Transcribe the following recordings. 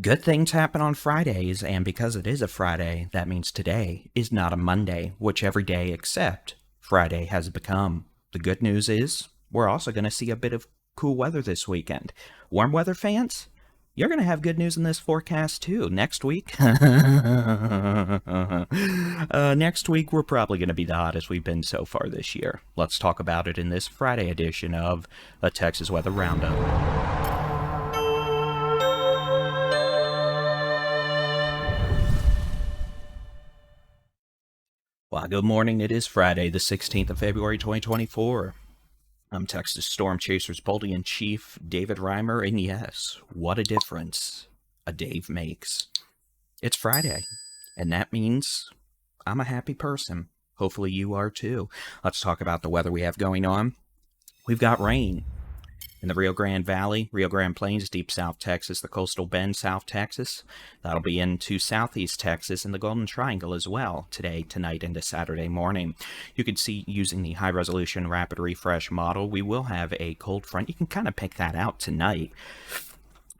Good things happen on Fridays, and because it is a Friday, that means today is not a Monday, which every day except Friday has become. The good news is we're also going to see a bit of cool weather this weekend. Warm weather fans, you're going to have good news in this forecast too. Next week, next week we're probably going to be the hottest we've been so far this year. Let's talk about it in this Friday edition of a Texas Weather Roundup. Well, good morning. It is Friday, the 16th of February, 2024. I'm Texas Storm Chasers Boldy-in-Chief David Reimer, and yes, what a difference a Dave makes. It's Friday, and that means I'm a happy person. Hopefully you are too. Let's talk about the weather we have going on. We've got rain in the Rio Grande Valley, Rio Grande Plains, deep South Texas, the coastal bend, South Texas. That'll be into southeast Texas and the Golden Triangle as well today, tonight, into Saturday morning. You can see using the high-resolution rapid refresh model, we will have a cold front. You can kind of pick that out tonight.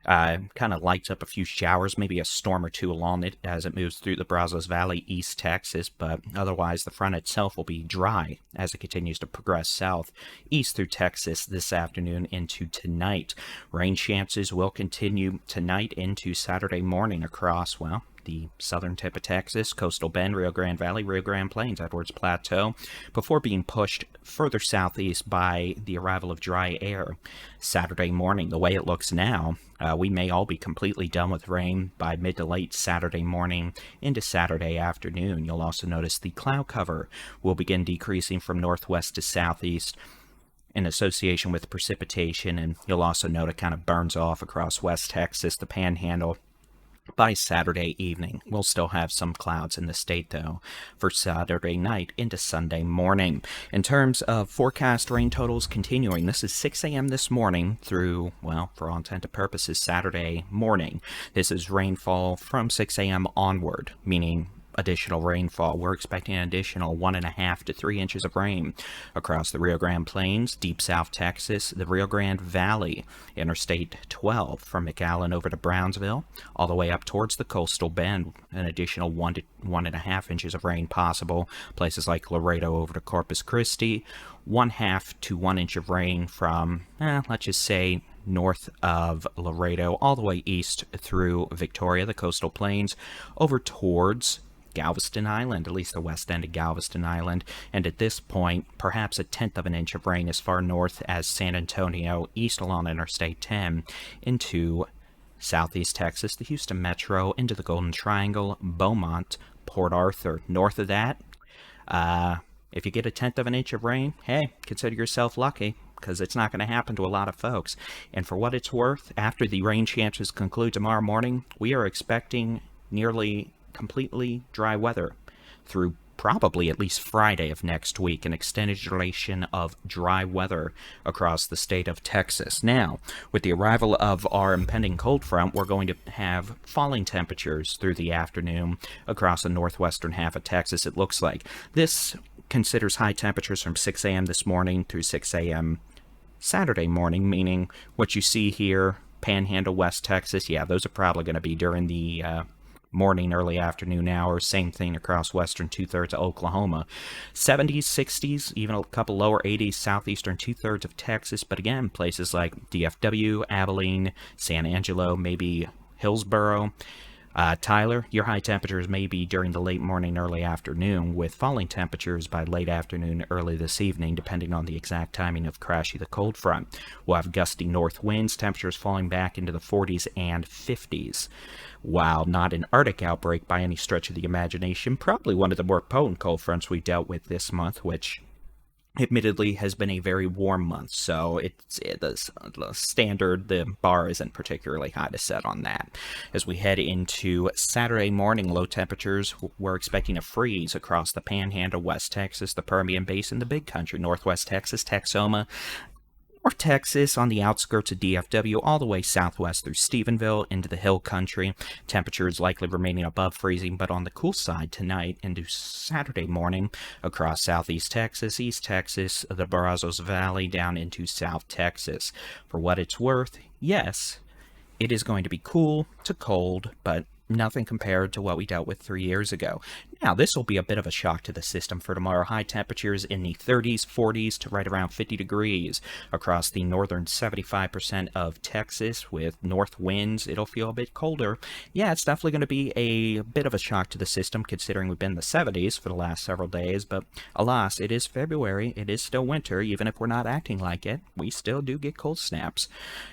Kind of lights up a few showers, maybe a storm or two along it as it moves through the Brazos Valley, East Texas, but otherwise the front itself will be dry as it continues to progress south, east through Texas this afternoon into tonight. Rain chances will continue tonight into Saturday morning across, well, the southern tip of Texas, coastal bend, Rio Grande Valley, Rio Grande Plains, Edwards Plateau, before being pushed further southeast by the arrival of dry air. Saturday morning, the way it looks now, we may all be completely done with rain by mid to late Saturday morning into Saturday afternoon. You'll also notice the cloud cover will begin decreasing from northwest to southeast in association with precipitation, and you'll also note it kind of burns off across West Texas, the Panhandle. By Saturday evening, we'll still have some clouds in the state, though, for Saturday night into Sunday morning. In terms of forecast rain totals continuing, this is 6 a.m. this morning through, well, for all intent and purposes, Saturday morning. This is rainfall from 6 a.m. onward, meaning additional rainfall. We're expecting an additional 1.5 to 3 inches of rain across the Rio Grande Plains, deep South Texas, the Rio Grande Valley, Interstate 12 from McAllen over to Brownsville, all the way up towards the coastal bend. An additional 1 to 1.5 inches of rain possible. Places like Laredo over to Corpus Christi, 1/2 to 1 inch of rain from, let's just say, north of Laredo, all the way east through Victoria, the coastal plains, over towards Galveston Island, at least the west end of Galveston Island, and at this point, perhaps 1/10 of an inch of rain as far north as San Antonio, east along Interstate 10, into southeast Texas, the Houston Metro, into the Golden Triangle, Beaumont, Port Arthur. North of that, if you get 1/10 of an inch of rain, hey, consider yourself lucky, because it's not going to happen to a lot of folks. And for what it's worth, after the rain chances conclude tomorrow morning, we are expecting nearly completely dry weather through probably at least Friday of next week, an extended duration of dry weather across the state of Texas. Now, with the arrival of our impending cold front, we're going to have falling temperatures through the afternoon across the northwestern half of Texas, it looks like. This considers high temperatures from 6 a.m. this morning through 6 a.m. Saturday morning, meaning what you see here, Panhandle, West Texas, yeah, those are probably going to be during the morning, early afternoon hours. Same thing across western two-thirds of Oklahoma. 70s, 60s, even a couple lower 80s, southeastern two-thirds of Texas. But again, places like DFW, Abilene, San Angelo, maybe Hillsboro. Tyler, your high temperatures may be during the late morning, early afternoon, with falling temperatures by late afternoon, early this evening, depending on the exact timing of Crashy, the cold front. We'll have gusty north winds, temperatures falling back into the 40s and 50s. While not an Arctic outbreak by any stretch of the imagination, probably one of the more potent cold fronts we dealt with this month, which admittedly has been a very warm month, so the standard, the bar isn't particularly high to set on that. As we head into Saturday morning, low temperatures, we're expecting a freeze across the Panhandle, West Texas, the Permian Basin, the Big Country, Northwest Texas, Texoma, or Texas on the outskirts of DFW, all the way southwest through Stephenville into the hill country. Temperatures likely remaining above freezing, but on the cool side tonight into Saturday morning across southeast Texas, East Texas, the Brazos Valley, down into South Texas. For what it's worth, yes, It is going to be cool to cold, but nothing compared to what we dealt with 3 years ago. Now, this will be a bit of a shock to the system for tomorrow. High temperatures in the 30s, 40s to right around 50 degrees across the northern 75% of Texas with north winds. It'll feel a bit colder. Yeah, it's definitely going to be a bit of a shock to the system considering we've been in the 70s for the last several days, but alas, it is February. It is still winter. Even if we're not acting like it, we still do get cold snaps.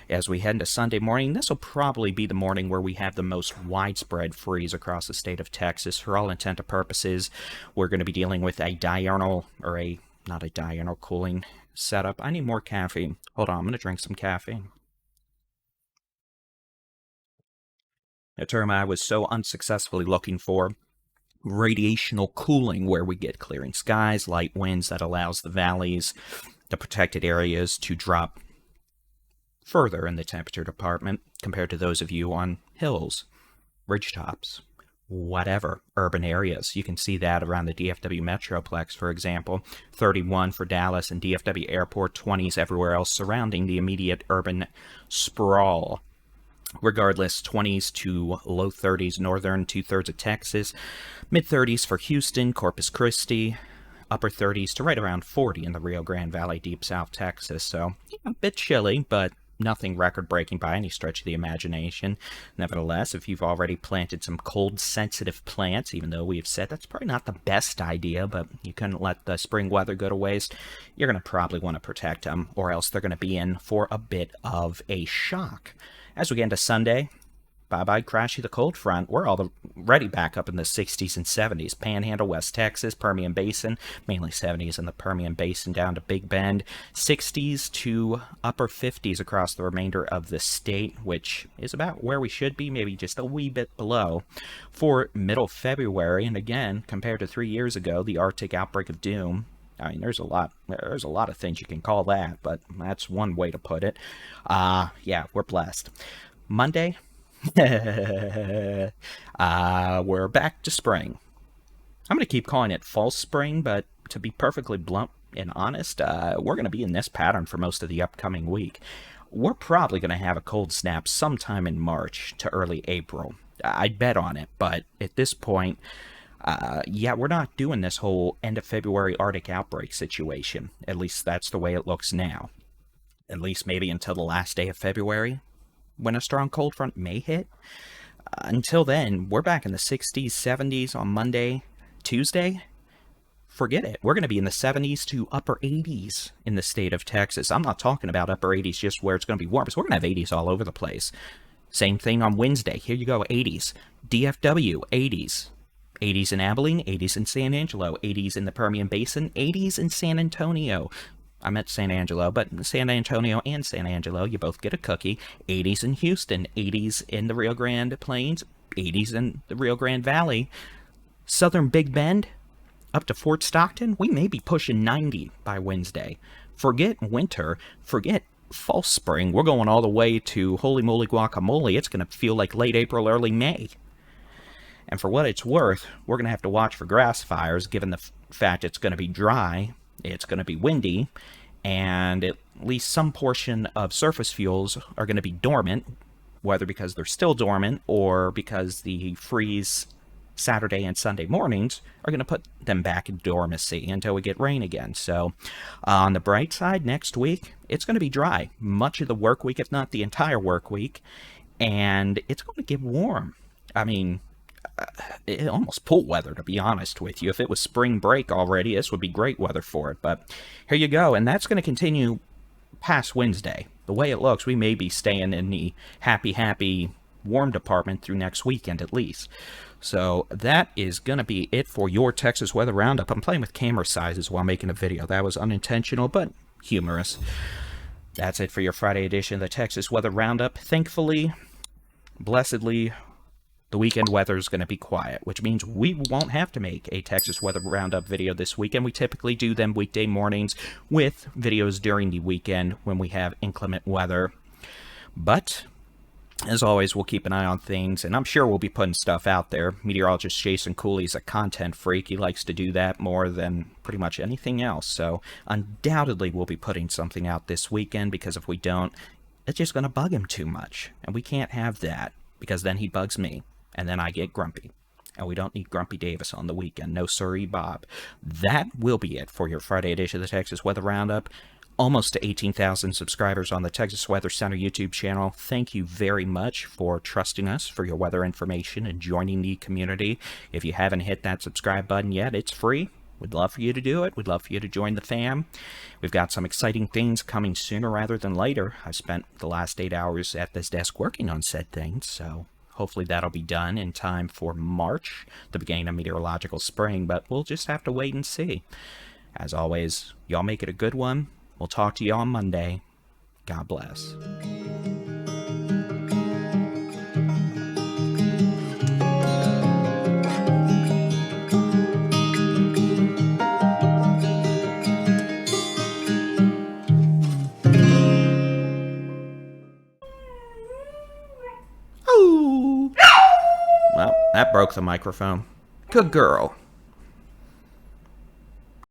As we head into Sunday morning, this will probably be the morning where we have the most widespread freeze across the state of Texas. For all intent and purposes, we're going to be dealing with a diurnal, or not a diurnal cooling setup. I need more caffeine. Hold on, I'm going to drink some caffeine. A term I was so unsuccessfully looking for: radiational cooling, where we get clearing skies, light winds that allows the valleys, the protected areas, to drop further in the temperature department compared to those of you on hills, ridgetops, whatever, urban areas. You can see that around the DFW Metroplex, for example. 31 for Dallas and DFW Airport, 20s everywhere else surrounding the immediate urban sprawl. Regardless, 20s to low 30s northern two-thirds of Texas, mid-30s for Houston, Corpus Christi, upper 30s to right around 40 in the Rio Grande Valley, deep south Texas. So, a bit chilly, but nothing record-breaking by any stretch of the imagination. Nevertheless, if you've already planted some cold-sensitive plants, even though we've said that's probably not the best idea, but you couldn't let the spring weather go to waste, you're going to probably want to protect them, or else they're going to be in for a bit of a shock. As we get into Sunday, bye-bye crashy the cold front. We're already back up in the 60s and 70s. Panhandle, West Texas, Permian Basin, mainly 70s in the Permian Basin down to Big Bend. 60s to upper 50s across the remainder of the state, which is about where we should be, maybe just a wee bit below. For middle February, and again, compared to 3 years ago, the Arctic outbreak of doom. I mean, there's a lot of things you can call that, but that's one way to put it. Yeah, we're blessed. Monday, we're back to spring. I'm going to keep calling it false spring, but to be perfectly blunt and honest, we're going to be in this pattern for most of the upcoming week. We're probably going to have a cold snap sometime in March to early April. I'd bet on it, but at this point, yeah, we're not doing this whole end of February Arctic outbreak situation. At least that's the way it looks now. At least maybe until the last day of February, when a strong cold front may hit. Until then, we're back in the 60s, 70s on Monday, Tuesday. Forget it. We're going to be in the 70s to upper 80s in the state of Texas. I'm not talking about upper 80s just where it's going to be warm, because we're going to have 80s all over the place. Same thing on Wednesday. Here you go, 80s. DFW, 80s. 80s in Abilene, 80s in San Angelo, 80s in the Permian Basin, 80s in San Antonio. I meant San Angelo, but San Antonio and San Angelo, you both get a cookie. 80s in Houston, 80s in the Rio Grande Plains, 80s in the Rio Grande Valley. Southern Big Bend, up to Fort Stockton, we may be pushing 90 by Wednesday. Forget winter, forget false spring. We're going all the way to holy moly guacamole. It's going to feel like late April, early May. And for what it's worth, we're going to have to watch for grass fires, given the fact it's going to be dry, it's going to be windy, and at least some portion of surface fuels are going to be dormant, whether because they're still dormant or because the freeze Saturday and Sunday mornings are going to put them back in dormancy until we get rain again. So on the bright side, next week, it's going to be dry. Much of the work week, if not the entire work week, and it's going to get warm. I mean, almost pool weather, to be honest with you. If it was spring break already, this would be great weather for it. But here you go, and that's going to continue past Wednesday. The way it looks, we may be staying in the happy, warm department through next weekend at least. So that is going to be it for your Texas Weather Roundup. I'm playing with camera sizes while making a video. That was unintentional, but humorous. That's it for your Friday edition of the Texas Weather Roundup. Thankfully, blessedly, the weekend weather is going to be quiet, which means we won't have to make a Texas Weather Roundup video this weekend. We typically do them weekday mornings with videos during the weekend when we have inclement weather. But as always, we'll keep an eye on things, and I'm sure we'll be putting stuff out there. Meteorologist Jason Cooley's a content freak. He likes to do that more than pretty much anything else. So undoubtedly we'll be putting something out this weekend, because if we don't, it's just going to bug him too much. And we can't have that, because then he bugs me, and then I get grumpy. And we don't need Grumpy Davis on the weekend. No siree, Bob. That will be it for your Friday edition of the Texas Weather Roundup. Almost to 18,000 subscribers on the Texas Weather Center YouTube channel. Thank you very much for trusting us for your weather information and joining the community. If you haven't hit that subscribe button yet, it's free. We'd love for you to do it. We'd love for you to join the fam. We've got some exciting things coming sooner rather than later. I spent the last 8 hours at this desk working on said things, so hopefully that'll be done in time for March, the beginning of meteorological spring, but we'll just have to wait and see. As always, y'all make it a good one. We'll talk to you on Monday. God bless. Oh! Well, that broke the microphone. Good girl.